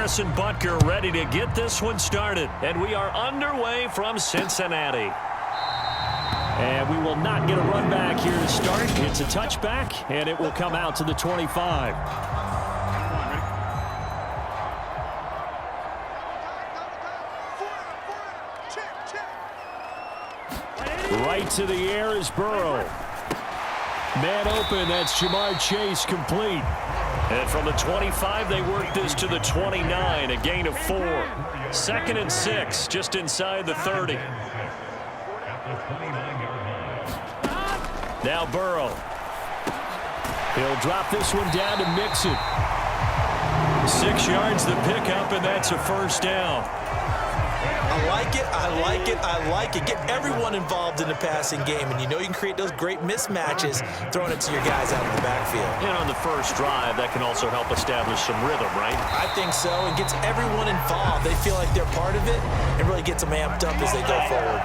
Harrison Butker ready to get this one started. And we are underway from Cincinnati. And we will not get a run back here to start. It's a touchback, and it will come out to the 25. Right to the air is Burrow. Man open, that's Jamar Chase, complete. And from the 25, they work this to the 29, a gain of 4. 2nd and 6, just inside the 30. Now Burrow. He'll drop this one down to Mixon. 6 yards the pickup, and that's a first down. I like it, I like it, I like it. Get everyone involved in the passing game, and you know you can create those great mismatches throwing it to your guys out in the backfield. And on the first drive, that can also help establish some rhythm, right? I think so. It gets everyone involved. They feel like they're part of it and really gets them amped up as they go forward.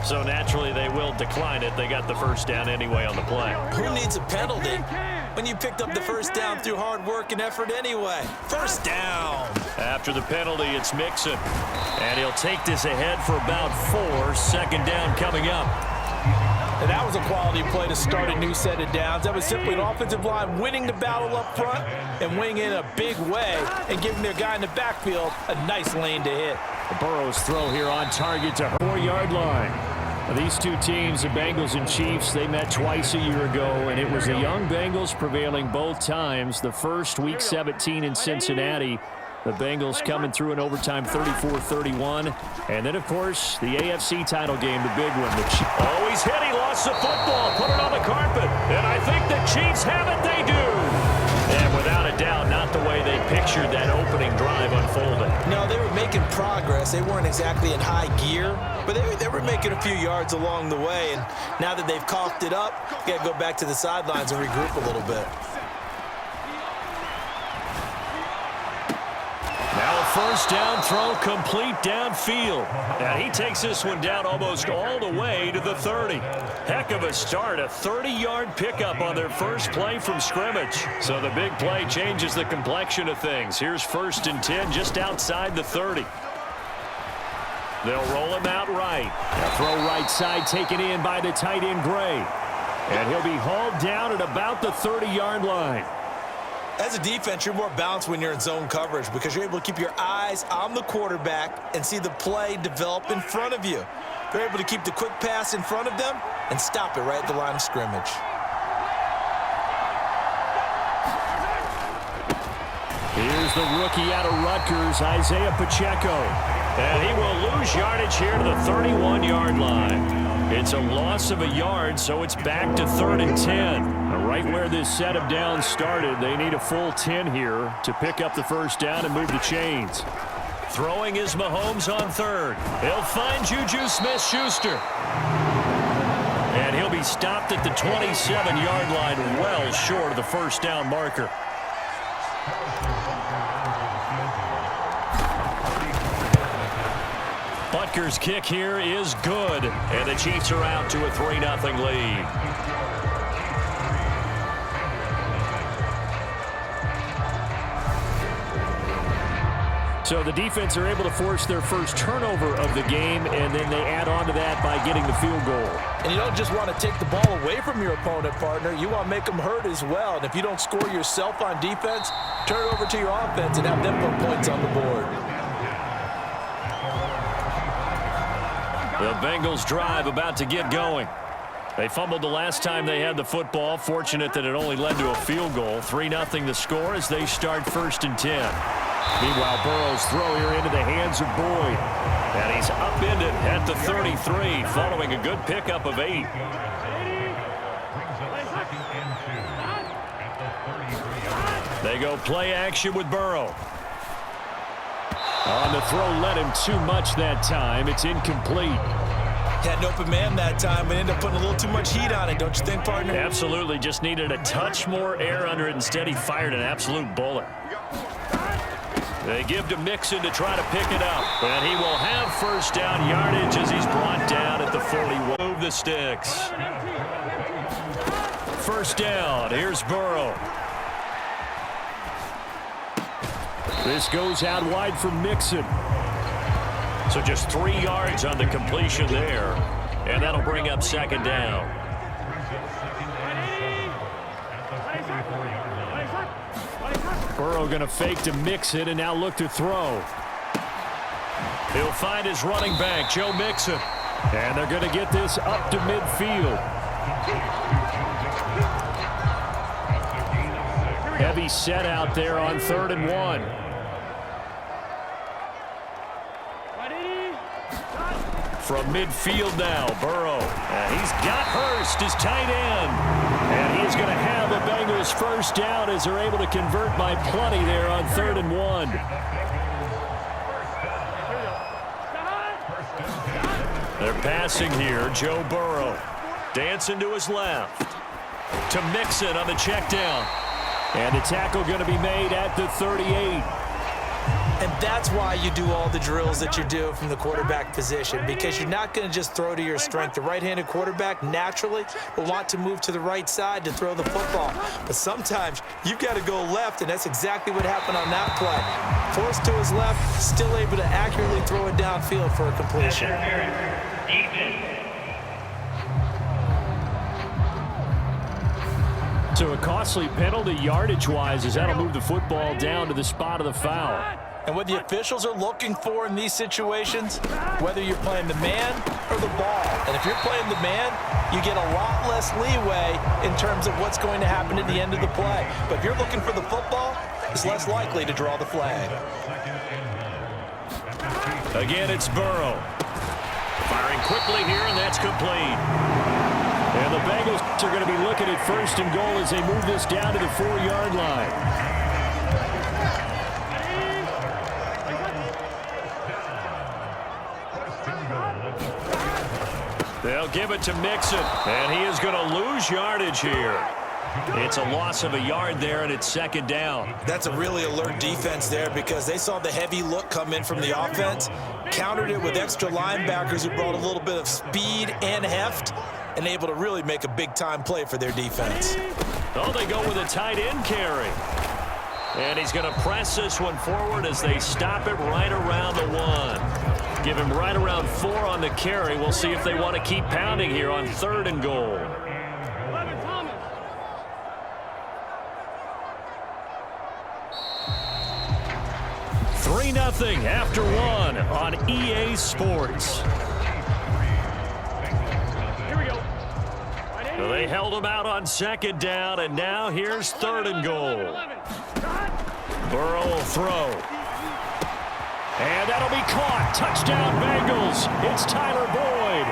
So naturally, they will decline it. They got the first down anyway on the play. Who needs a penalty when you picked up the first down through hard work and effort anyway? First down. After the penalty, it's Mixon. And he'll take this ahead for about 4. 2nd down coming up. And that was a quality play to start a new set of downs. That was simply an offensive line winning the battle up front and winning in a big way and giving their guy in the backfield a nice lane to hit. Burrow's throw here on target to 4-yard line. These two teams, the Bengals and Chiefs, they met twice a year ago, and it was the young Bengals prevailing both times. The first, Week 17 in Cincinnati, the Bengals coming through in overtime 34-31. And then, of course, the AFC title game, the big one. He's hit. He lost the football. Put it on the carpet. And I think the Chiefs have it. They do. And without a doubt, not the way they pictured that opening drive unfolding. No, they were making progress. They weren't exactly in high gear, but they were making a few yards along the way. And now that they've coughed it up, you got to go back to the sidelines and regroup a little bit. Now a first down throw complete downfield. And he takes this one down almost all the way to the 30. Heck of a start, a 30-yard pickup on their first play from scrimmage. So the big play changes the complexion of things. Here's 1st and 10 just outside the 30. They'll roll him out right. A throw right side taken in by the tight end Gray. And he'll be hauled down at about the 30-yard line. As a defense, you're more balanced when you're in zone coverage because you're able to keep your eyes on the quarterback and see the play develop in front of you. They're able to keep the quick pass in front of them and stop it right at the line of scrimmage. Here's the rookie out of Rutgers, Isaiah Pacheco. And he will lose yardage here to the 31-yard line. It's a loss of a yard, so it's back to 3rd and 10. Right where this set of downs started, they need a full 10 here to pick up the first down and move the chains. Throwing is Mahomes on 3rd. He'll find Juju Smith-Schuster. And he'll be stopped at the 27-yard line, well short of the first down marker. Butker's kick here is good, and the Chiefs are out to a 3-0 lead. So the defense are able to force their first turnover of the game, and then they add on to that by getting the field goal. And you don't just want to take the ball away from your opponent, partner. You want to make them hurt as well. And if you don't score yourself on defense, turn it over to your offense and have them put points on the board. The Bengals drive about to get going. They fumbled the last time they had the football. Fortunate that it only led to a field goal. 3-0 the score as they start 1st and 10. Meanwhile, Burrow's throw here into the hands of Boyd. And he's upended at the 33 following a good pickup of 8. They go play action with Burrow. On the throw, led him too much that time. It's incomplete. Had an open man that time, but ended up putting a little too much heat on it, don't you think, partner? Absolutely. Just needed a touch more air under it. Instead, he fired an absolute bullet. They give to Mixon to try to pick it up. And he will have first down yardage as he's brought down at the 41. Move the sticks. first down. Here's Burrow. This goes out wide for Mixon. So just 3 yards on the completion there. And that'll bring up second down. Burrow going to fake to Mixon and now look to throw. He'll find his running back, Joe Mixon. And they're going to get this up to midfield. Heavy set out there on 3rd and 1. From midfield now, Burrow. And he's got Hurst, his tight end. And he's going to have a Bengals first down as they're able to convert by plenty there on 3rd and 1. They're passing here, Joe Burrow. Dancing to his left. To Mixon on the check down. And the tackle going to be made at the 38. And that's why you do all the drills that you do from the quarterback position, because you're not going to just throw to your strength. The right-handed quarterback naturally will want to move to the right side to throw the football. But sometimes you've got to go left, and that's exactly what happened on that play. Forced to his left, still able to accurately throw it downfield for a completion. So a costly penalty yardage-wise as that'll move the football down to the spot of the foul. And what the officials are looking for in these situations, whether you're playing the man or the ball. And if you're playing the man, you get a lot less leeway in terms of what's going to happen at the end of the play. But if you're looking for the football, it's less likely to draw the flag. Again, it's Burrow. Firing quickly here, and that's complete. And the Bengals are going to be looking at 1st and goal as they move this down to the 4-yard line. They'll give it to Mixon, and he is going to lose yardage here. It's a loss of a yard there, and it's 2nd down. That's a really alert defense there because they saw the heavy look come in from the offense, countered it with extra linebackers who brought a little bit of speed and heft, and able to really make a big-time play for their defense. Oh, they go with a tight end carry. And he's going to press this one forward as they stop it right around the 1. Give him right around 4 on the carry. We'll see if they want to keep pounding here on 3rd and goal. Three 3-0 after 1 on EA Sports. Here we go. So they held him out on 2nd down, and now here's 3rd and goal. Burrow will throw. And that'll be caught. Touchdown, Bengals. It's Tyler Boyd.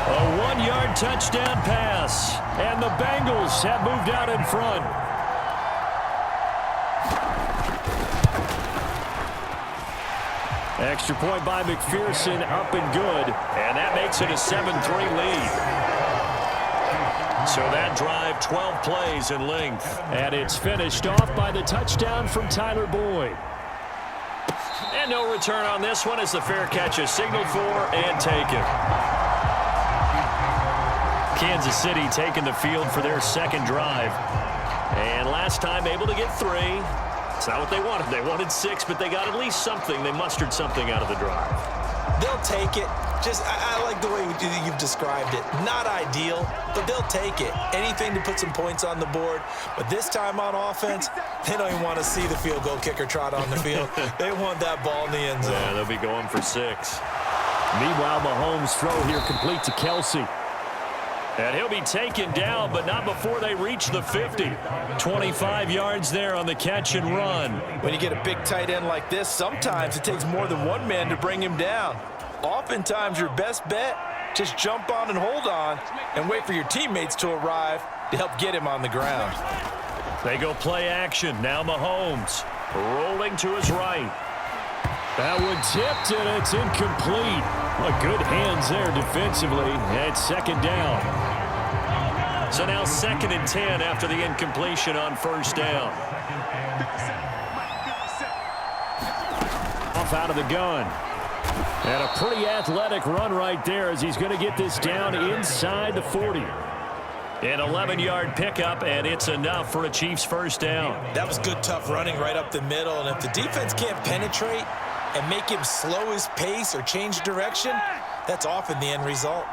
A 1-yard touchdown pass. And the Bengals have moved out in front. Extra point by McPherson, up and good. And that makes it a 7-3 lead. So that drive, 12 plays in length. And it's finished off by the touchdown from Tyler Boyd. And no return on this one as the fair catch is signaled for and taken. Kansas City taking the field for their 2nd drive. And last time able to get 3. It's not what they wanted. They wanted 6, but they got at least something. They mustered something out of the drive. They'll take it. Just, I like the way you've described it. Not ideal, but they'll take it. Anything to put some points on the board. But this time on offense, they don't even want to see the field goal kicker trot on the field. They want that ball in the end zone. Yeah, they'll be going for 6. Meanwhile, Mahomes' throw here complete to Kelsey. And he'll be taken down, but not before they reach the 50. 25 yards there on the catch and run. When you get a big tight end like this, sometimes it takes more than one man to bring him down. Oftentimes, your best bet, just jump on and hold on and wait for your teammates to arrive to help get him on the ground. They go play action. Now Mahomes rolling to his right. That one tipped, and it's incomplete. Good hands there defensively. And it's 2nd down. So now 2nd and 10 after the incompletion on 1st down. Off out of the gun. And a pretty athletic run right there as he's going to get this down inside the 40. An 11-yard pickup, and it's enough for a Chiefs first down. That was good, tough running right up the middle. And if the defense can't penetrate and make him slow his pace or change direction, that's often the end result.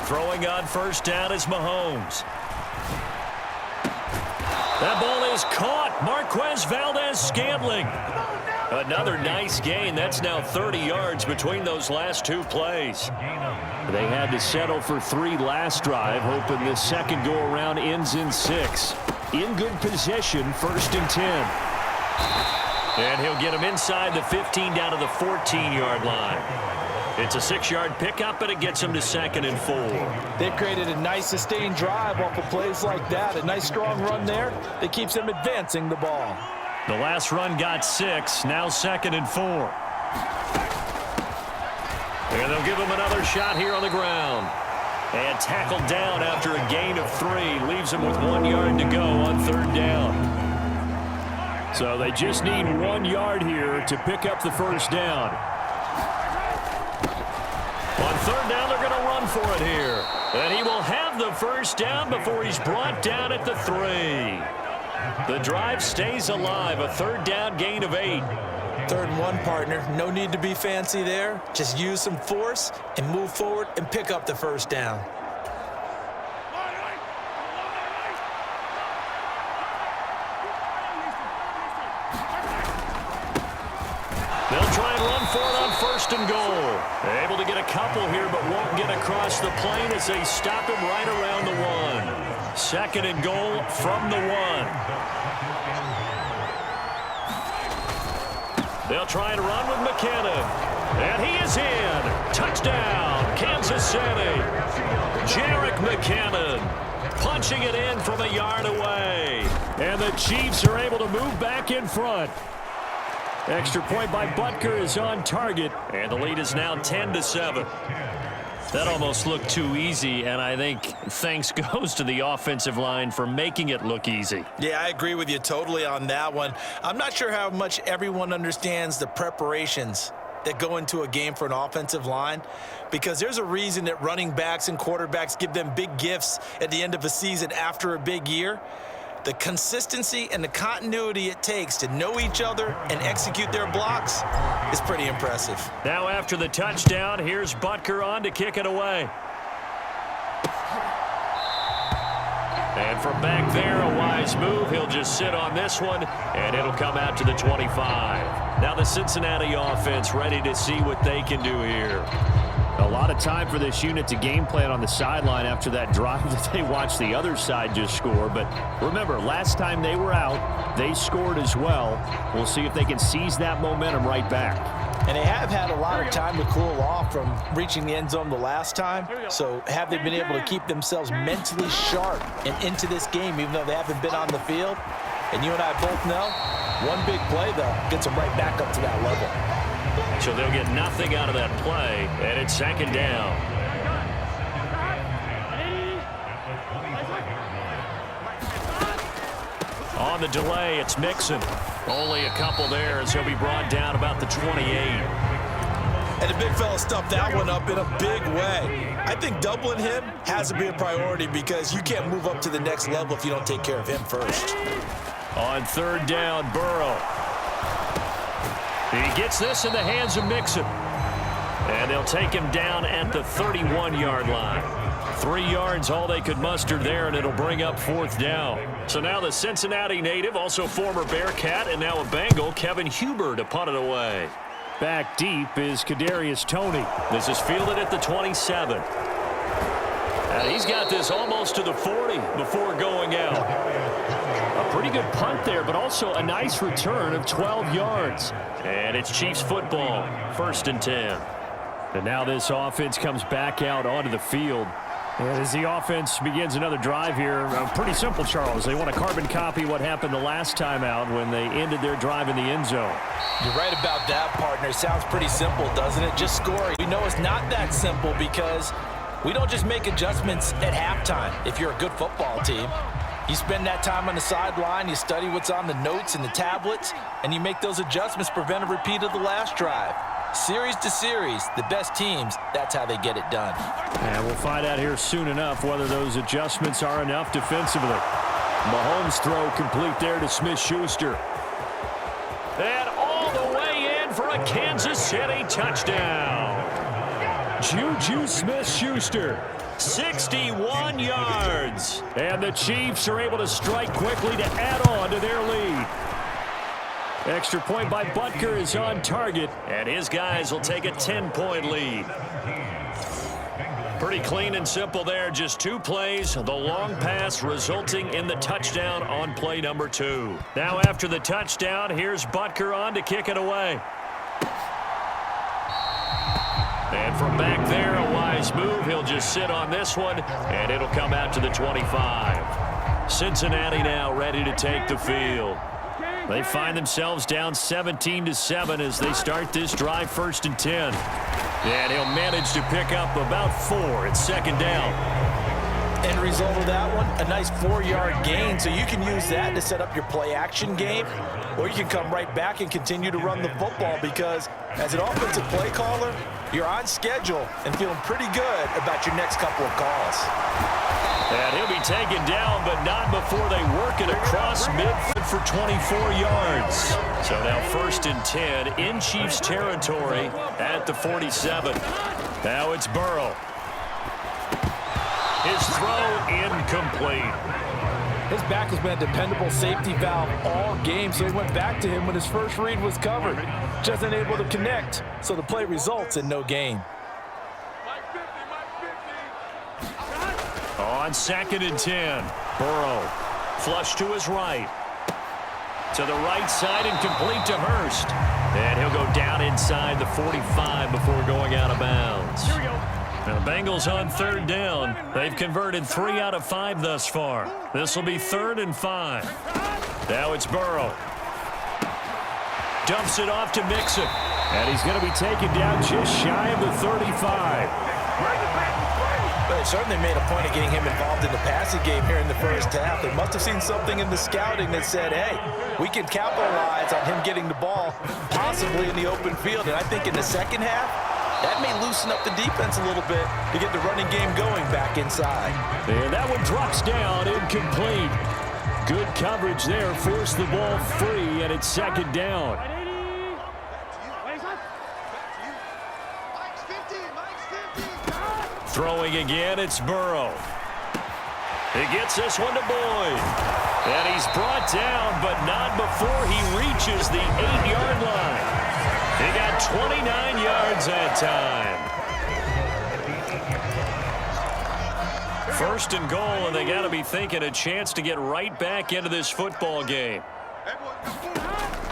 Throwing on first down is Mahomes. That ball is caught. Marquez Valdez-Scantling. Another nice gain. That's now 30 yards between those last two plays. They had to settle for 3 last drive, hoping this second go-around ends in 6. In good position, 1st and 10. And he'll get him inside the 15 down to the 14-yard line. It's a 6-yard pickup, but it gets him to 2nd and 4. They've created a nice sustained drive off of plays like that. A nice strong run there that keeps them advancing the ball. The last run got 6, now 2nd and 4. And they'll give him another shot here on the ground. And tackled down after a gain of 3. Leaves him with 1 yard to go on 3rd down. So they just need 1 yard here to pick up the first down. On 3rd down, they're going to run for it here. And he will have the first down before he's brought down at the 3. The drive stays alive, a 3rd down gain of 8. 3rd and 1, partner. No need to be fancy there. Just use some force and move forward and pick up the first down. They'll try and run for it on 1st and goal. Able to get a couple here, but won't get across the plane as they stop him right around the 1. 2nd and goal from the 1. They'll try and run with McKinnon. And he is in. Touchdown, Kansas City. Jerick McKinnon punching it in from a yard away. And the Chiefs are able to move back in front. Extra point by Butker is on target. And the lead is now 10-7. That almost looked too easy, and I think thanks goes to the offensive line for making it look easy. Yeah, I agree with you totally on that one. I'm not sure how much everyone understands the preparations that go into a game for an offensive line, because there's a reason that running backs and quarterbacks give them big gifts at the end of a season after a big year. The consistency and the continuity it takes to know each other and execute their blocks is pretty impressive. Now after the touchdown, here's Butker on to kick it away. And from back there, a wise move. He'll just sit on this one, and it'll come out to the 25. Now the Cincinnati offense ready to see what they can do here. A lot of time for this unit to game plan on the sideline after that drive that they watched the other side just score. But remember, last time they were out, they scored as well. We'll see if they can seize that momentum right back. And they have had a lot of time to cool off from reaching the end zone the last time. So have they been able to keep themselves mentally sharp and into this game, even though they haven't been on the field? And you and I both know, one big play, though, gets them right back up to that level. So they'll get nothing out of that play, and it's 2nd down. On the delay, it's Mixon. Only a couple there as he'll be brought down about the 28. And the big fella stuffed that one up in a big way. I think doubling him has to be a priority because you can't move up to the next level if you don't take care of him first. On 3rd down, Burrow. He gets this in the hands of Mixon. And they'll take him down at the 31-yard line. 3 yards, all they could muster there, and it'll bring up 4th down. So now the Cincinnati native, also former Bearcat, and now a Bengal, Kevin Huber, to punt it away. Back deep is Kadarius Toney. This is fielded at the 27. And he's got this almost to the 40 before going out. A pretty good punt there, but also a nice return of 12 yards. And it's Chiefs football, 1st and 10. And now this offense comes back out onto the field. And as the offense begins another drive here, pretty simple, Charles. They want to carbon copy what happened the last time out when they ended their drive in the end zone. You're right about that, partner. Sounds pretty simple, doesn't it? Just score. We know it's not that simple because we don't just make adjustments at halftime if you're a good football team. You spend that time on the sideline, you study what's on the notes and the tablets, and you make those adjustments to prevent a repeat of the last drive. Series to series, the best teams, that's how they get it done. And we'll find out here soon enough whether those adjustments are enough defensively. Mahomes' throw complete there to Smith-Schuster. And all the way in for a Kansas City touchdown. Juju Smith-Schuster, 61 yards. And the Chiefs are able to strike quickly to add on to their lead. Extra point by Butker is on target, and his guys will take a 10-point lead. Pretty clean and simple there. Just 2 plays, the long pass resulting in the touchdown on play number 2. Now after the touchdown, here's Butker on to kick it away. And from back there, a wise move. He'll just sit on this one, and it'll come out to the 25. Cincinnati now ready to take the field. They find themselves down 17-7 as they start this drive, 1st and 10. And he'll manage to pick up about 4 at 2nd down. End result of that one, a nice 4-yard gain, so you can use that to set up your play-action game, or you can come right back and continue to run the football because as an offensive play caller, you're on schedule and feeling pretty good about your next couple of calls. And he'll be taken down, but not before they work it across midfield for 24 yards. So now 1st and 10 in Chiefs territory at the 47. Now it's Burrow. His throw incomplete. His back has been a dependable safety valve all game, so he went back to him when his first read was covered. Just unable to connect, so the play results in no gain. On 2nd and 10, Burrow flush to his right. To the right side and complete to Hurst. And he'll go down inside the 45 before going out of bounds. Here we go. Now the Bengals on 3rd down. They've converted 3 out of 5 thus far. This will be 3rd and 5. Now it's Burrow. Dumps it off to Mixon. And he's going to be taken down just shy of the 35. But they certainly made a point of getting him involved in the passing game here in the first half. They must have seen something in the scouting that said, hey, we can capitalize on him getting the ball possibly in the open field. And I think in the second half, that may loosen up the defense a little bit to get the running game going back inside. And that one drops down, incomplete. Good coverage there, forced the ball free, and it's 2nd down. Throwing again, it's Burrow. He gets this one to Boyd. And he's brought down, but not before he reaches the 8-yard line. He got 29 yards that time. 1st and goal, and they got to be thinking a chance to get right back into this football game.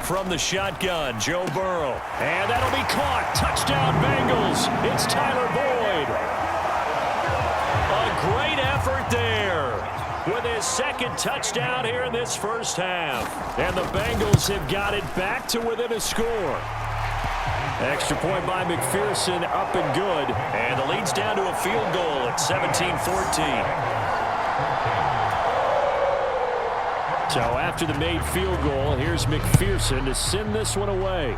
From the shotgun, Joe Burrow. And that'll be caught. Touchdown, Bengals. It's Tyler Boyd. Great effort there with his 2nd touchdown here in this first half. And the Bengals have got it back to within a score. Extra point by McPherson, up and good. And the lead's down to a field goal at 17-14. So after the made field goal, here's McPherson to send this one away.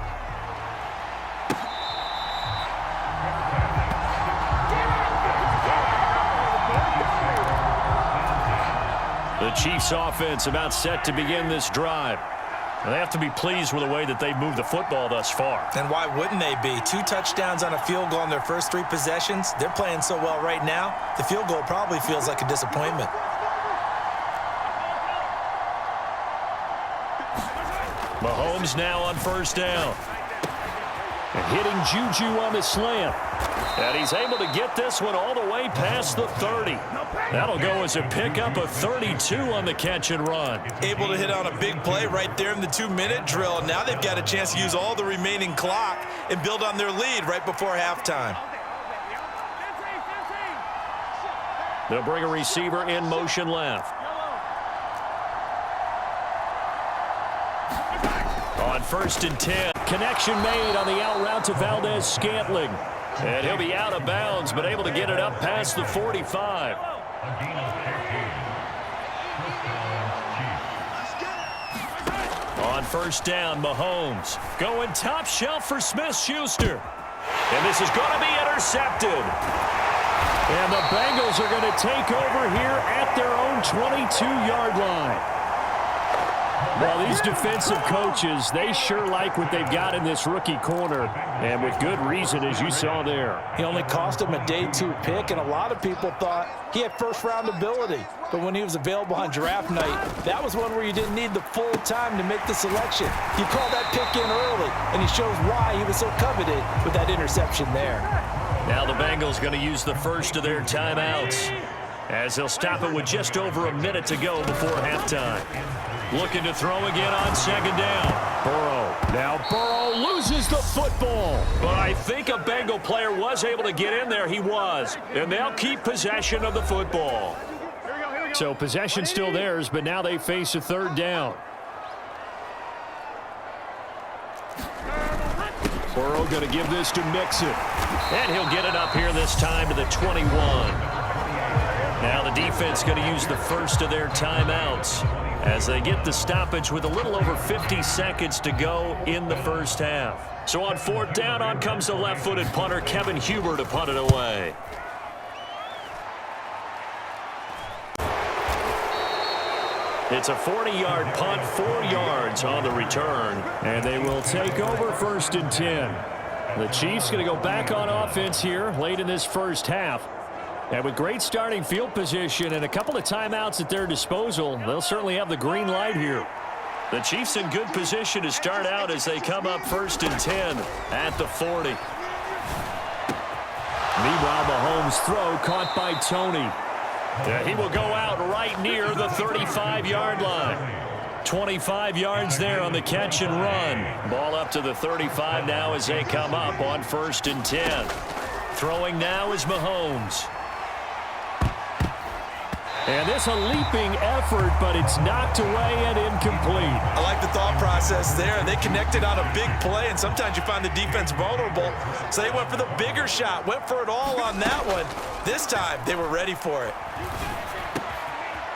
The Chiefs offense about set to begin this drive. They have to be pleased with the way that they've moved the football thus far. And why wouldn't they be? 2 touchdowns on a field goal in their first 3 possessions. They're playing so well right now, the field goal probably feels like a disappointment. Mahomes now on 1st down. And hitting Juju on the slant. And he's able to get this one all the way past the 30. That'll go as a pickup of 32 on the catch and run. Able to hit on a big play right there in the 2-minute drill. Now they've got a chance to use all the remaining clock and build on their lead right before halftime. They'll bring a receiver in motion left. On 1st and 10, connection made on the out route to Valdez-Scantling. And he'll be out of bounds, but able to get it up past the 45. On first down, Mahomes going top shelf for Smith-Schuster. And this is going to be intercepted. And the Bengals are going to take over here at their own 22-yard line. Well, these defensive coaches, they sure like what they've got in this rookie corner, and with good reason, as you saw there. He only cost him a day 2 pick, and a lot of people thought he had first-round ability. But when he was available on draft night, that was one where you didn't need the full time to make the selection. You called that pick in early, and he shows why he was so coveted with that interception there. Now the Bengals going to use the first of their timeouts, as they'll stop it with just over a minute to go before halftime. Looking to throw again on second down. Burrow. Now Burrow loses the football. But I think a Bengal player was able to get in there. He was. And they'll keep possession of the football. So possession still theirs, but now they face a third down. Burrow going to give this to Mixon. And he'll get it up here this time to the 21. Now the defense going to use the first of their timeouts as they get the stoppage with a little over 50 seconds to go in the first half. So on fourth down, on comes the left-footed punter, Kevin Huber, to punt it away. It's a 40-yard punt, 4 yards on the return, and they will take over first and 10. The Chiefs going to go back on offense here late in this first half. And with great starting field position and a couple of timeouts at their disposal, they'll certainly have the green light here. The Chiefs in good position to start out as they come up first and 10 at the 40. Meanwhile, Mahomes' throw caught by Tony. He will go out right near the 35-yard line. 25 yards there on the catch and run. Ball up to the 35 now as they come up on first and 10. Throwing now is Mahomes. And this a leaping effort, but it's knocked away and incomplete. I like the thought process there. They connected on a big play, and sometimes you find the defense vulnerable. So they went for the bigger shot, went for it all on that one. This time, they were ready for it.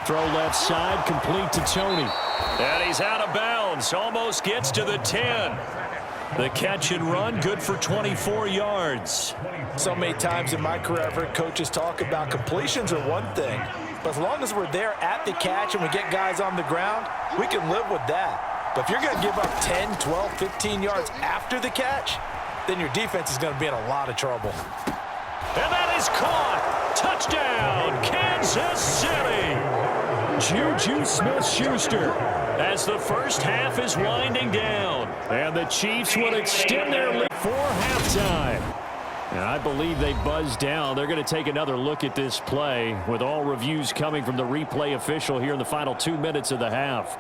Throw left side, complete to Tony. And he's out of bounds, almost gets to the 10. The catch and run, good for 24 yards. So many times in my career, I've heard coaches talk about completions are one thing. But as long as we're there at the catch and we get guys on the ground, we can live with that. But if you're going to give up 10, 12, 15 yards after the catch, then your defense is going to be in a lot of trouble. And that is caught. Touchdown, Kansas City. Juju Smith-Schuster as the first half is winding down. And the Chiefs will extend their lead for halftime. And I believe they buzzed down. They're going to take another look at this play with all reviews coming from the replay official here in the final 2 minutes of the half.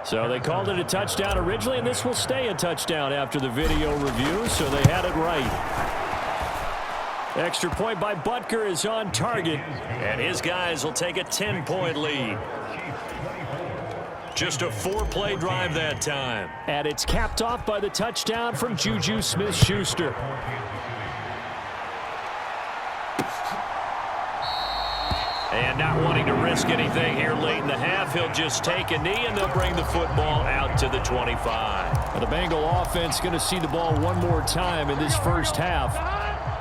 So they called it a touchdown originally, and this will stay a touchdown after the video review, so they had it right. Extra point by Butker is on target, and his guys will take a 10-point lead. Just a 4-play drive that time. And it's capped off by the touchdown from Juju Smith-Schuster. And not wanting to risk anything here late in the half, he'll just take a knee, and they'll bring the football out to the 25. And the Bengal offense going to see the ball one more time in this first half.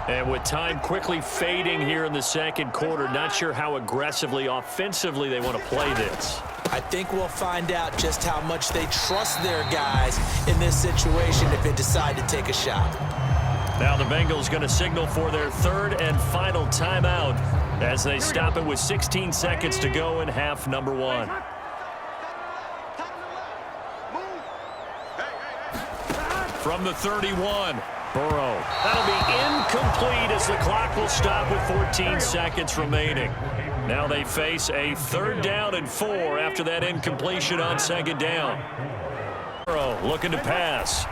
And with time quickly fading here in the second quarter, not sure how aggressively, offensively they want to play this. I think we'll find out just how much they trust their guys in this situation if they decide to take a shot. Now the Bengals going to signal for their third and final timeout as they stop it with 16 seconds to go in half number 1. From the 31. Burrow. That'll be incomplete as the clock will stop with 14 seconds remaining. Now they face a third down and 4 after that incompletion on second down. Burrow looking to pass.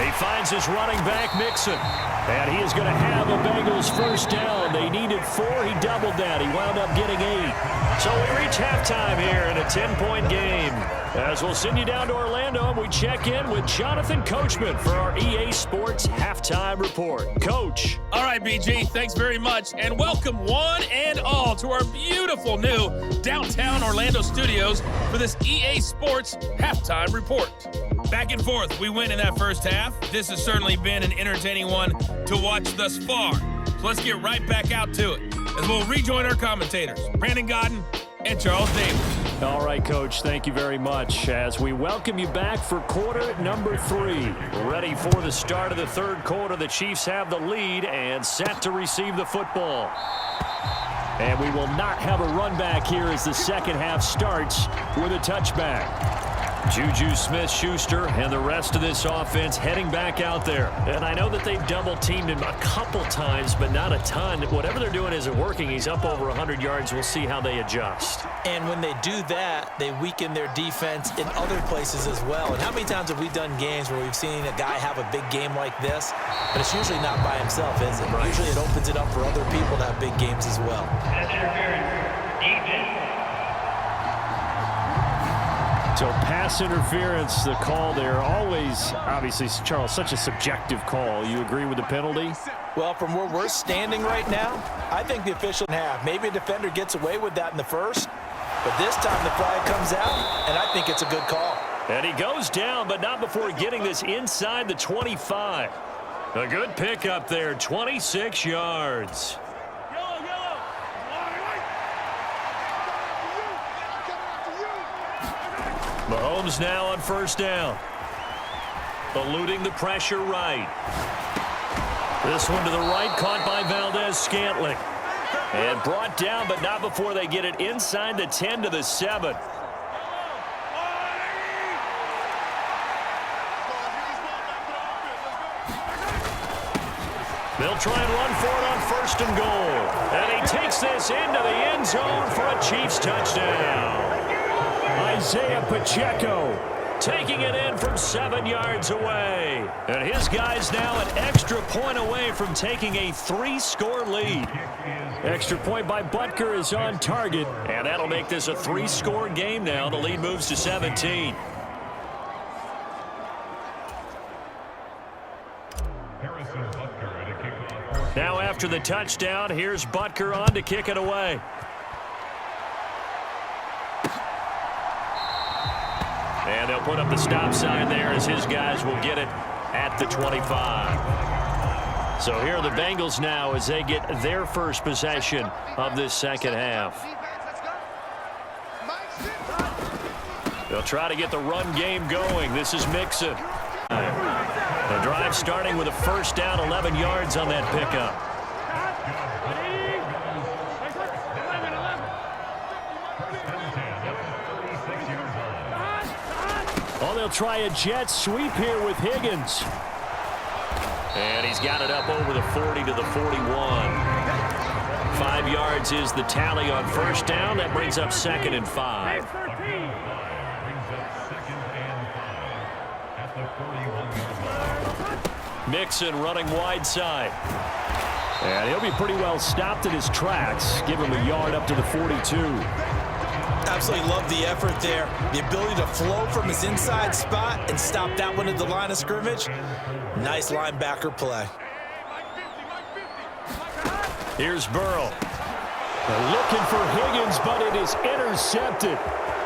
He finds his running back, Mixon. And he is going to have a Bengals first down. They needed 4. He doubled that. He wound up getting 8. So we reach halftime here in a 10-point game. As we'll send you down to Orlando, and we check in with Jonathan Coachman for our EA Sports Halftime Report. Coach. All right, BG, thanks very much. And welcome one and all to our beautiful new downtown Orlando studios for this EA Sports Halftime Report. Back and forth, we win in that first half. This has certainly been an entertaining one to watch thus far. So let's get right back out to it as we'll rejoin our commentators, Brandon Godden and Charles Davis. All right, Coach, thank you very much as we welcome you back for quarter number 3. Ready for the start of the third quarter. The Chiefs have the lead and set to receive the football. And we will not have a run back here as the second half starts with a touchback. Juju Smith-Schuster and the rest of this offense heading back out there. And I know that they've double-teamed him a couple times, but not a ton. Whatever they're doing isn't working. He's up over 100 yards. We'll see how they adjust. And when they do that, they weaken their defense in other places as well. And how many times have we done games where we've seen a guy have a big game like this, but it's usually not by himself, is it? Right. Usually it opens it up for other people to have big games as well. That's interference. Defense. So pass interference, the call there. Always, obviously, Charles, such a subjective call. You agree with the penalty? Well, from where we're standing right now, I think the official have. Maybe a defender gets away with that in the first, but this time the flag comes out, and I think it's a good call. And he goes down, but not before getting this inside the 25. A good pickup there, 26 yards. Mahomes now on first down. Eluding the pressure right. This one to the right, caught by Valdez-Scantling. And brought down, but not before they get it inside the 10 to the 7. They'll try and run for it on first and goal. And he takes this into the end zone for a Chiefs touchdown. Isaiah Pacheco taking it in from 7 yards away. And his guy's now an extra point away from taking a 3-score lead. Extra point by Butker is on target. And that'll make this a 3-score game now. The lead moves to 17. Now after the touchdown, here's Butker on to kick it away. And they'll put up the stop sign there as his guys will get it at the 25. So here are the Bengals now as they get their first possession of this second half. They'll try to get the run game going. This is Mixon. The drive starting with a first down, 11 yards on that pickup. Oh, they'll try a jet sweep here with Higgins. And he's got it up over the 40 to the 41. 5 yards is the tally on first down. That brings up 2nd and 5. Mixon running wide side. And he'll be pretty well stopped in his tracks. Give him a yard up to the 42. Absolutely love the effort there. The ability to flow from his inside spot and stop that one at the line of scrimmage. Nice linebacker play. Here's Burrow. They're looking for Higgins, but it is intercepted.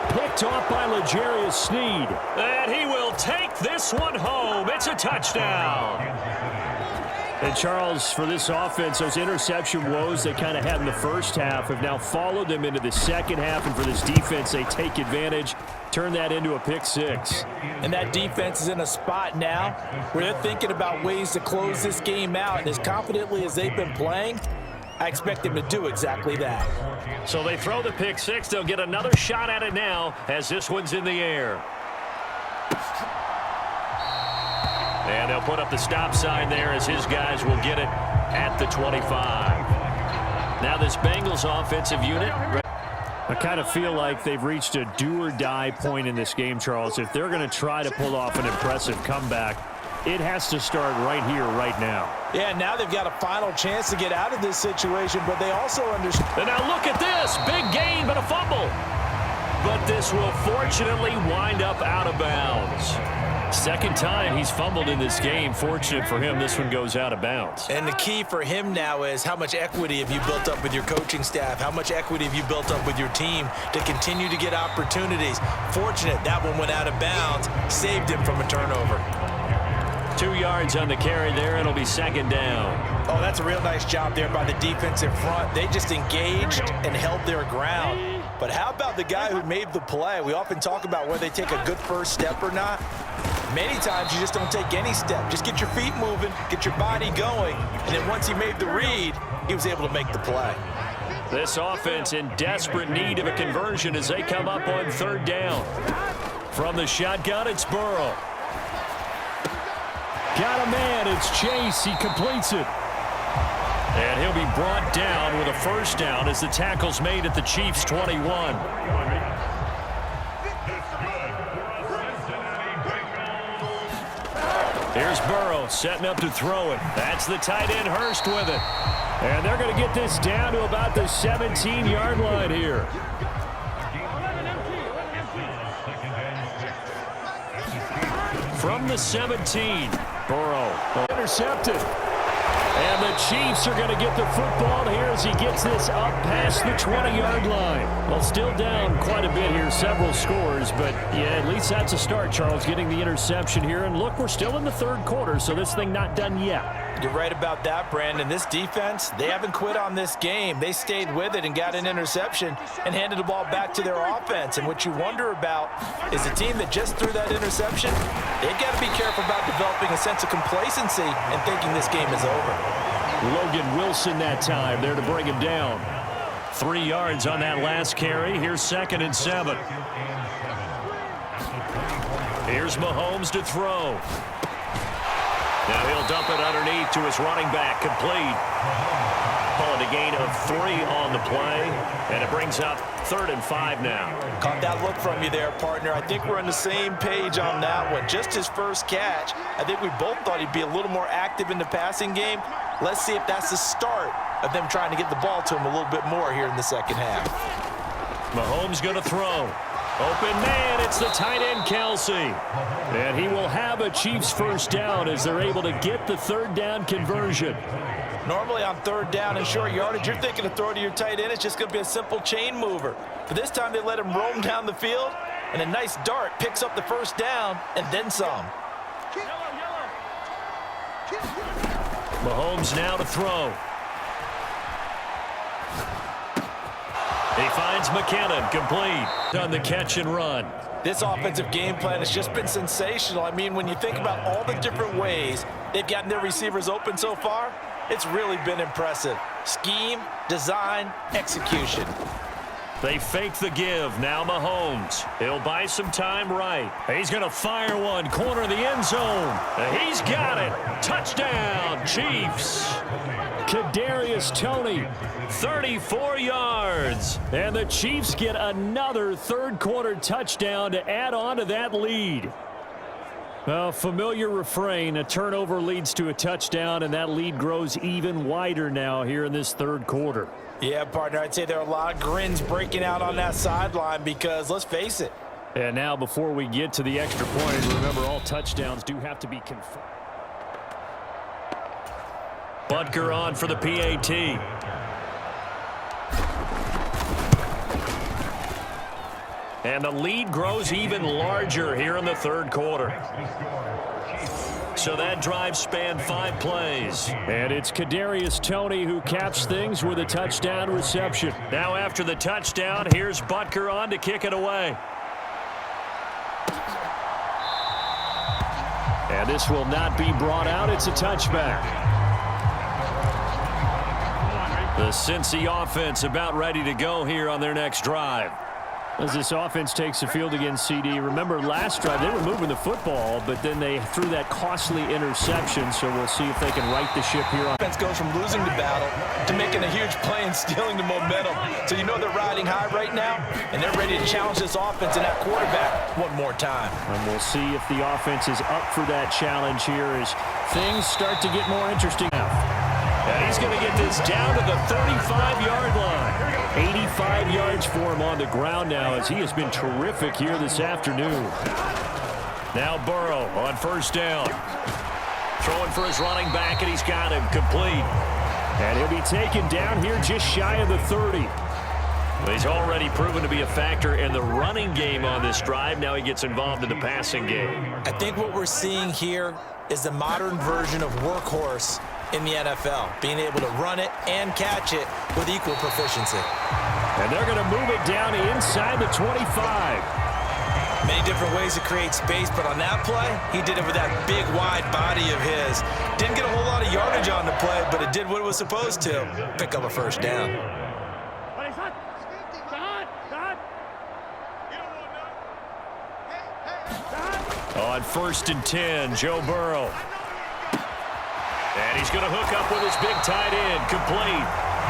Picked off by L'Jarius Sneed. And he will take this one home. It's a touchdown. And Charles, for this offense, those interception woes they kind of had in the first half have now followed them into the second half. And for this defense, they take advantage, turn that into a pick 6. And that defense is in a spot now where they're thinking about ways to close this game out. And as confidently as they've been playing, I expect them to do exactly that. So they throw the pick 6. They'll get another shot at it now as this one's in the air. And they'll put up the stop sign there as his guys will get it at the 25. Now this Bengals offensive unit. I kind of feel like they've reached a do-or-die point in this game, Charles. If they're going to try to pull off an impressive comeback, it has to start right here, right now. Yeah, now they've got a final chance to get out of this situation, but they also understand. And now look at this. Big gain, but a fumble. But this will fortunately wind up out of bounds. Second time he's fumbled in this game. Fortunate for him, this one goes out of bounds. And the key for him now is how much equity have you built up with your coaching staff? How much equity have you built up with your team to continue to get opportunities? Fortunate that one went out of bounds, saved him from a turnover. 2 yards on the carry there. It'll be second down. Oh, that's a real nice job there by the defensive front. They just engaged and held their ground. But how about the guy who made the play? We often talk about whether they take a good first step or not. Many times you just don't take any step. Just get your feet moving, get your body going, and then once he made the read, he was able to make the play. This offense in desperate need of a conversion as they come up on third down. From the shotgun, it's Burrow. Got a man, it's Chase. He completes it. And he'll be brought down with a first down as the tackle's made at the Chiefs' 21. Here's Burrow setting up to throw it. That's the tight end Hurst with it. And they're going to get this down to about the 17-yard line here. From the 17, Burrow intercepted. And the Chiefs are going to get the football here as he gets this up past the 20-yard line. Well, still down quite a bit here, several scores, but yeah, at least that's a start, Charles, getting the interception here. And look, we're still in the third quarter, so this thing not done yet. You're right about that, Brandon. This defense, they haven't quit on this game. They stayed with it and got an interception and handed the ball back to their offense. And what you wonder about is the team that just threw that interception, they've got to be careful about developing a sense of complacency and thinking this game is over. Logan Wilson that time there to bring him down. 3 yards on that last carry. Here's 2nd and 7. Here's Mahomes to throw. Now he'll dump it underneath to his running back, complete. Calling a gain of 3 on the play, and it brings up 3rd and 5 now. Caught that look from you there, partner. I think we're on the same page on that one. Just his first catch. I think we both thought he'd be a little more active in the passing game. Let's see if that's the start of them trying to get the ball to him a little bit more here in the second half. Mahomes going to throw. Open man, it's the tight end Kelsey. And he will have a Chiefs first down as they're able to get the third down conversion. Normally on third down and short yardage, you're thinking to throw to your tight end. It's just going to be a simple chain mover. But this time they let him roam down the field, and a nice dart picks up the first down and then some. Mahomes now to throw. He finds McKinnon, complete on the catch and run. This offensive game plan has just been sensational. I mean, when you think about all the different ways they've gotten their receivers open so far, it's really been impressive. Scheme, design, execution. They fake the give. Now Mahomes. He'll buy some time right. He's going to fire one. Corner of the end zone. He's got it. Touchdown, Chiefs. Kadarius Toney, 34 yards. And the Chiefs get another third quarter touchdown to add on to that lead. Well, familiar refrain. A turnover leads to a touchdown, and that lead grows even wider now here in this third quarter. Yeah, partner, I'd say there are a lot of grins breaking out on that sideline because, let's face it. And now before we get to the extra point, remember all touchdowns do have to be confirmed. Butker on for the PAT. And the lead grows even larger here in the third quarter. So that drive spanned 5 plays. And it's Kadarius Toney who caps things with a touchdown reception. Now after the touchdown, here's Butker on to kick it away. And this will not be brought out. It's a touchback. The Cincy offense about ready to go here on their next drive. As this offense takes the field against CD, remember last drive they were moving the football, but then they threw that costly interception, so we'll see if they can right the ship here. Offense goes from losing the battle to making a huge play and stealing the momentum. So you know they're riding high right now, and they're ready to challenge this offense and that quarterback one more time. And we'll see if the offense is up for that challenge here as things start to get more interesting now. And he's going to get this down to the 35-yard line. 85 yards for him on the ground now as he has been terrific here this afternoon. Now Burrow on first down. Throwing for his running back, and he's got him complete. And he'll be taken down here just shy of the 30. Well, he's already proven to be a factor in the running game on this drive. Now he gets involved in the passing game. I think what we're seeing here is the modern version of workhorse in the NFL, being able to run it and catch it with equal proficiency. And they're going to move it down inside the 25. Many different ways to create space, but on that play, he did it with that big, wide body of his. Didn't get a whole lot of yardage on the play, but it did what it was supposed to, pick up a first down. On 1st and 10, Joe Burrow. And he's going to hook up with his big tight end, complete.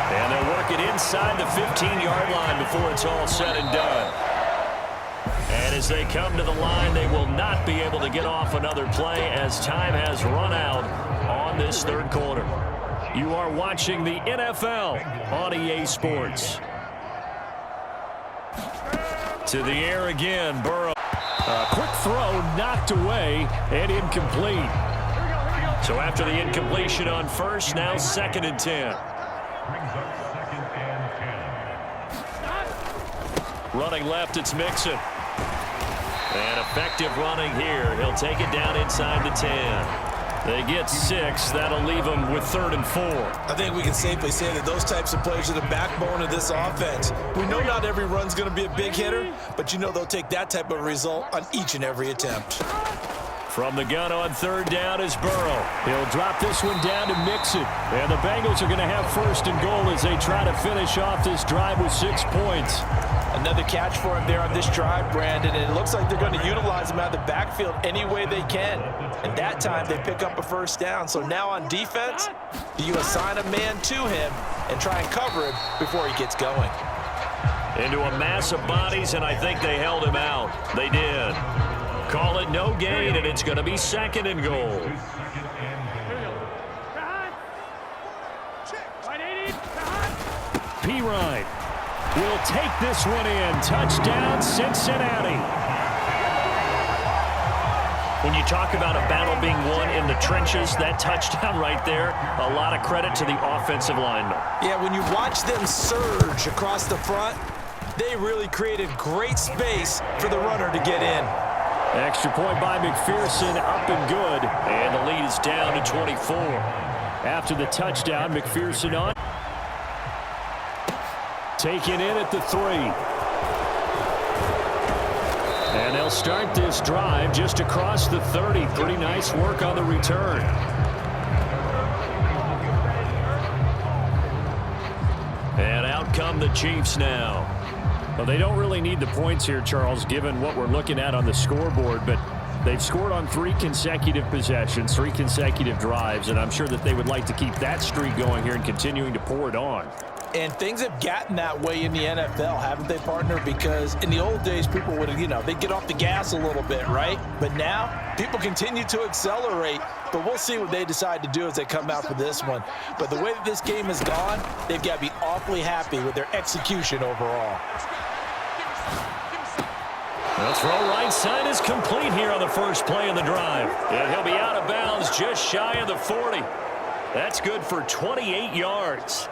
And they'll work it inside the 15-yard line before it's all said and done. And as they come to the line, they will not be able to get off another play as time has run out on this third quarter. You are watching the NFL on EA Sports. To the air again, Burrow. A quick throw knocked away and incomplete. So after the incompletion on first, now 2nd and 10. Running left, it's Mixon. And effective running here. He'll take it down inside the 10. They get 6. That'll leave them with 3rd and 4. I think we can safely say that those types of plays are the backbone of this offense. We know not every run's going to be a big hitter, but you know they'll take that type of result on each and every attempt. From the gun on 3rd down is Burrow. He'll drop this one down to Mixon. And the Bengals are going to have 1st and goal as they try to finish off this drive with 6 points. Another catch for him there on this drive, Brandon, and it looks like they're going to utilize him out of the backfield any way they can. And that time they pick up a 1st down. So now on defense, do you assign a man to him and try and cover him before he gets going? Into a mass of bodies, and I think they held him out. They did. Call it no gain, and it's going to be 2nd and goal. Pirine will take this one in. Touchdown, Cincinnati. When you talk about a battle being won in the trenches, that touchdown right there, a lot of credit to the offensive linemen. Yeah, when you watch them surge across the front, they really created great space for the runner to get in. Extra point by McPherson, up and good. And the lead is down to 24. After the touchdown, McPherson on. Taken in at the 3. And they'll start this drive just across the 30. Pretty nice work on the return. And out come the Chiefs now. Well, they don't really need the points here, Charles, given what we're looking at on the scoreboard, but they've scored on 3 consecutive possessions, 3 consecutive drives, and I'm sure that they would like to keep that streak going here and continuing to pour it on. And things have gotten that way in the NFL, haven't they, partner? Because in the old days, people would, they'd get off the gas a little bit, right? But now, people continue to accelerate. But we'll see what they decide to do as they come out for this one. But the way that this game has gone, they've got to be awfully happy with their execution overall. The throw right side is complete here on the first play of the drive. And he'll be out of bounds just shy of the 40. That's good for 28 yards.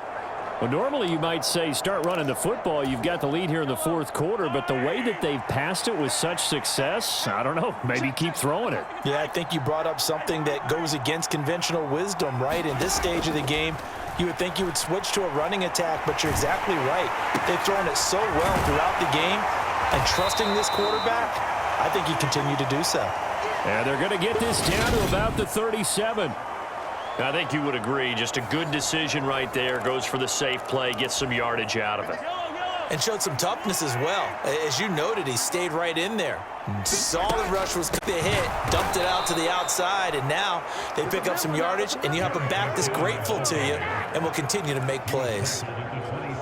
Well, normally you might say start running the football. You've got the lead here in the 4th quarter, but the way that they've passed it with such success, I don't know, maybe keep throwing it. Yeah, I think you brought up something that goes against conventional wisdom, right? In this stage of the game, you would think you would switch to a running attack, but you're exactly right. They've thrown it so well throughout the game, and trusting this quarterback, I think you continue to do so. And they're going to get this down to about the 37. I think you would agree. Just a good decision right there. Goes for the safe play, gets some yardage out of it. And showed some toughness as well. As you noted, he stayed right in there. Saw the rush was the hit, dumped it out to the outside, and now they pick up some yardage, and you have a back that's grateful to you and will continue to make plays.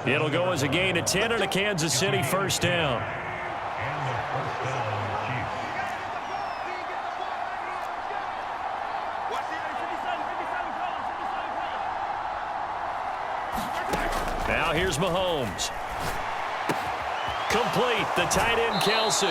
It'll go as a gain of 10 and a Kansas City first down. Now here's Mahomes. Complete, the tight end Kelsey.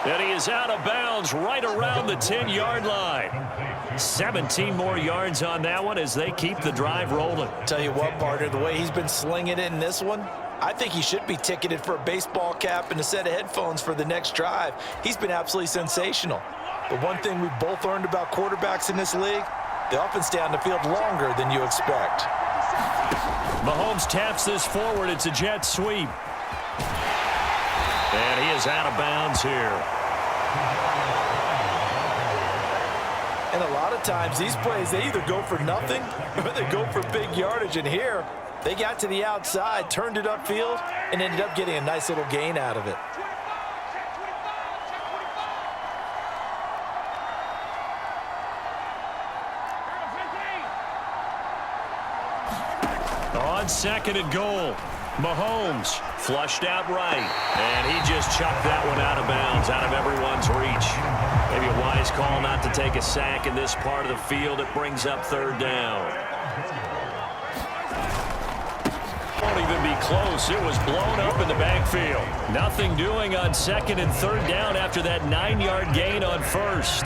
And he is out of bounds right around the 10-yard line. 17 more yards on that one as they keep the drive rolling. Tell you what, partner, the way he's been slinging it in this one, I think he should be ticketed for a baseball cap and a set of headphones for the next drive. He's been absolutely sensational. But one thing we've both learned about quarterbacks in this league, they often stay on the field longer than you expect. Mahomes taps this forward. It's a jet sweep. And he is out of bounds here. And a lot of times these plays, they either go for nothing or they go for big yardage. And here, they got to the outside, turned it upfield, and ended up getting a nice little gain out of it. On second and goal, Mahomes flushed out right, and he just chucked that one out of bounds, out of everyone's reach. Maybe a wise call not to take a sack in this part of the field. It brings up third down. Won't even be close. It was blown up in the backfield. Nothing doing on second and third down after that 9-yard gain on first.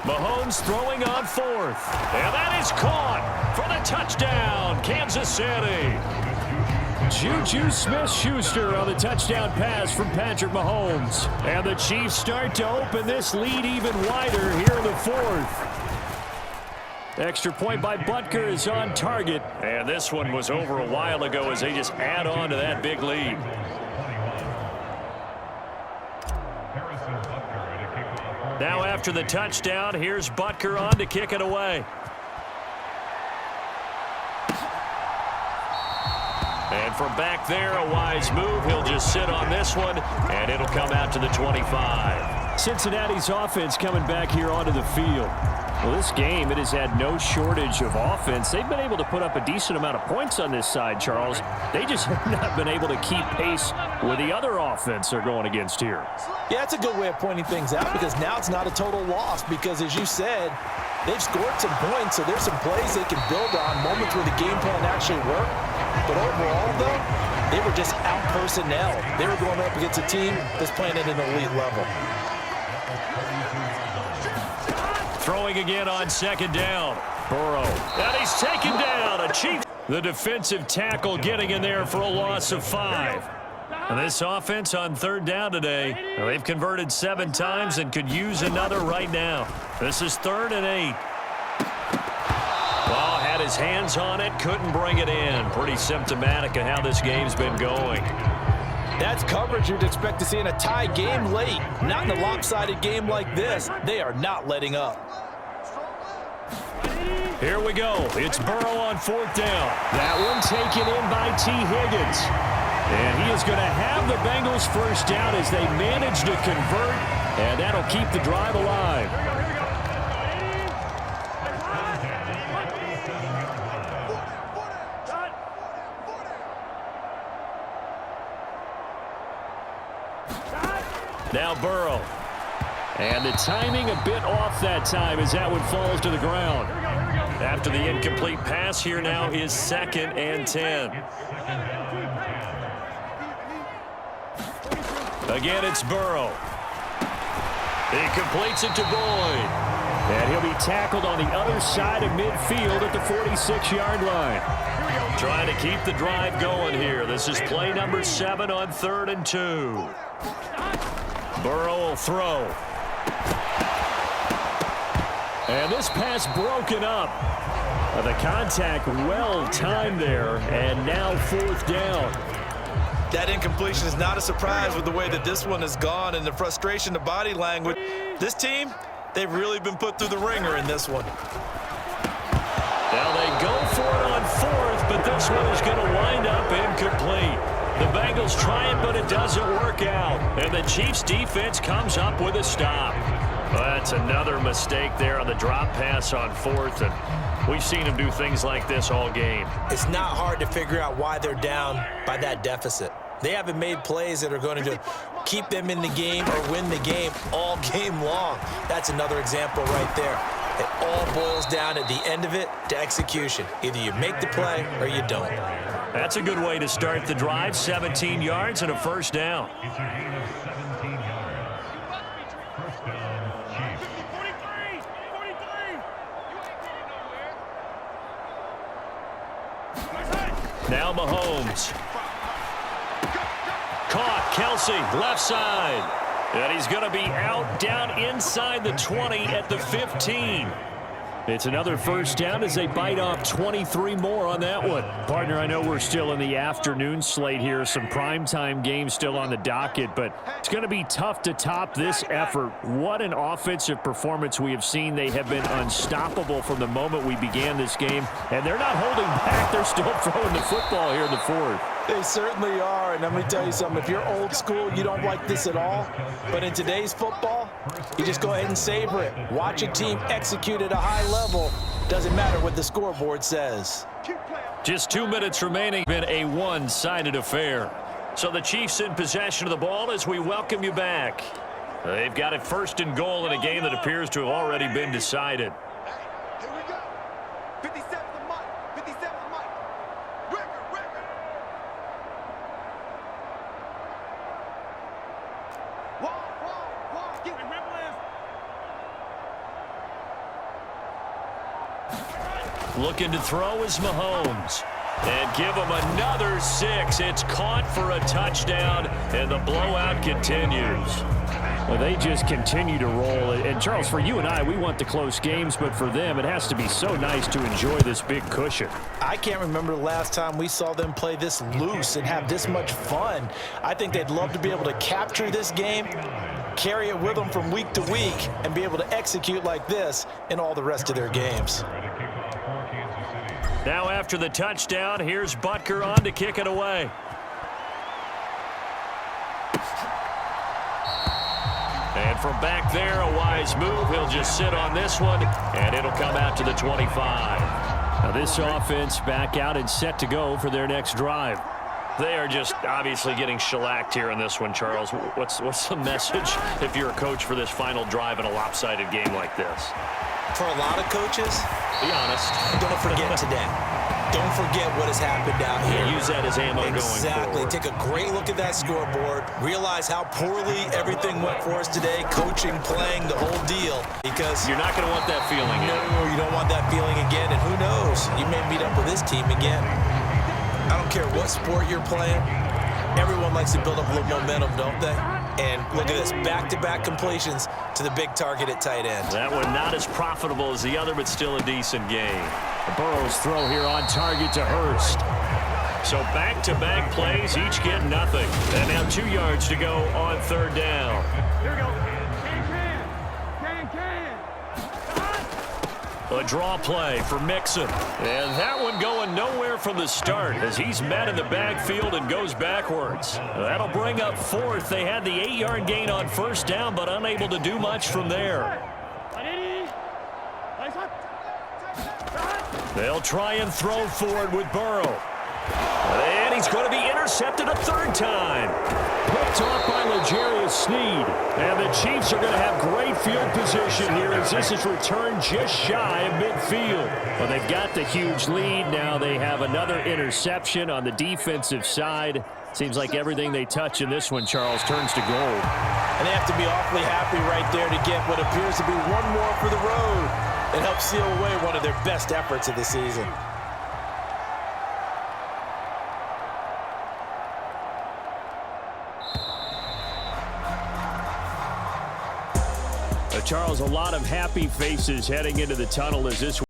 Mahomes throwing on fourth. And that is caught for the touchdown, Kansas City. Juju Smith-Schuster on the touchdown pass from Patrick Mahomes. And the Chiefs start to open this lead even wider here in the fourth. Extra point by Butker is on target. And this one was over a while ago as they just add on to that big lead. Now after the touchdown, here's Butker on to kick it away. And from back there, a wise move. He'll just sit on this one, and it'll come out to the 25. Cincinnati's offense coming back here onto the field. Well, this game, it has had no shortage of offense. They've been able to put up a decent amount of points on this side, Charles. They just have not been able to keep pace with the other offense they're going against here. Yeah, that's a good way of pointing things out because now it's not a total loss because, as you said, they've scored some points, so there's some plays they can build on, moments where the game plan actually worked. But overall, though, they were just out-personnel. They were going up against a team that's playing at an elite level. Throwing again on second down. Burrow. And he's taken down. A Chief. The defensive tackle getting in there for a loss of 5. And this offense on third down today, they've converted 7 times and could use another right now. This is 3rd and 8. Well, had his hands on it, couldn't bring it in. Pretty symptomatic of how this game's been going. That's coverage you'd expect to see in a tie game late. Not in a lopsided game like this. They are not letting up. Here we go. It's Burrow on 4th down. That one taken in by T. Higgins. And he is going to have the Bengals first down as they manage to convert, and that'll keep the drive alive. Now Burrow. And the timing a bit off that time as that one falls to the ground. After the incomplete pass, here now is 2nd and 10. Again, it's Burrow. He completes it to Boyd. And he'll be tackled on the other side of midfield at the 46-yard line. Trying to keep the drive going here. This is play number 7 on 3rd and 2. Burrow will throw. And this pass broken up. The contact well timed there, and now 4th down. That incompletion is not a surprise with the way that this one has gone and the frustration, the body language. This team, they've really been put through the ringer in this one. Now they go for it on fourth, but this one is going to wind up incomplete. The Bengals try it, but it doesn't work out. And the Chiefs defense comes up with a stop. Well, that's another mistake there on the drop pass on fourth, and we've seen them do things like this all game. It's not hard to figure out why they're down by that deficit. They haven't made plays that are going to keep them in the game or win the game all game long. That's another example right there. It all boils down at the end of it to execution. Either you make the play or you don't. That's a good way to start the drive. 17 yards and a first down. Now Mahomes. Caught. Kelsey, left side. And he's going to be out down inside the 20 at the 15. It's another first down as they bite off 23 more on that one. Partner, I know we're still in the afternoon slate here. Some primetime games still on the docket, but it's going to be tough to top this effort. What an offensive performance we have seen. They have been unstoppable from the moment we began this game, and they're not holding back. They're still throwing the football here in the fourth. They certainly are, and let me tell you something. If you're old school, you don't like this at all. But in today's football, you just go ahead and savor it. Watch a team execute at a high level. Doesn't matter what the scoreboard says. Just 2 minutes remaining. Been a one-sided affair. So the Chiefs in possession of the ball as we welcome you back. They've got it first and goal in a game that appears to have already been decided. Here we go. 57 to Mike. 57 to Mike. Record. Wall. Get it, Looking to throw is Mahomes. And give him another 6. It's caught for a touchdown, and the blowout continues. Well, they just continue to roll. And, Charles, for you and I, we want the close games, but for them, it has to be so nice to enjoy this big cushion. I can't remember the last time we saw them play this loose and have this much fun. I think they'd love to be able to capture this game, carry it with them from week to week, and be able to execute like this in all the rest of their games. Now after the touchdown, here's Butker on to kick it away. And from back there, a wise move. He'll just sit on this one, and it'll come out to the 25. Now this offense back out and set to go for their next drive. They are just obviously getting shellacked here in this one, Charles. What's the message if you're a coach for this final drive in a lopsided game like this? For a lot of coaches, be honest. Don't forget today. Don't forget what has happened out here. Use that as ammo going forward. Exactly. Take a great look at that scoreboard. Realize how poorly everything went for us today. Coaching, playing, the whole deal. Because you're not going to want that feeling again. No, you don't want that feeling again. And who knows? You may meet up with this team again. I don't care what sport you're playing. Everyone likes to build up a little momentum, don't they? And look at this, back-to-back completions to the big target at tight end. That one not as profitable as the other, but still a decent game. Burrow's throw here on target to Hurst. So back-to-back plays, each get nothing. And now 2 yards to go on third down. Here we go. Can. A draw play for Mixon. And that one going nowhere from the start as he's met in the backfield and goes backwards. That'll bring up fourth. They had the 8-yard gain on first down, but unable to do much from there. They'll try and throw forward with Burrow. And he's going to be intercepted a third time. Picked off by L'Jarius Sneed. And the Chiefs are going to have great field position here as this is returned just shy of midfield. Well, they've got the huge lead. Now they have another interception on the defensive side. Seems like everything they touch in this one, Charles, turns to gold. And they have to be awfully happy right there to get what appears to be one more for the road. It helps seal away one of their best efforts of the season. Charles, a lot of happy faces heading into the tunnel as this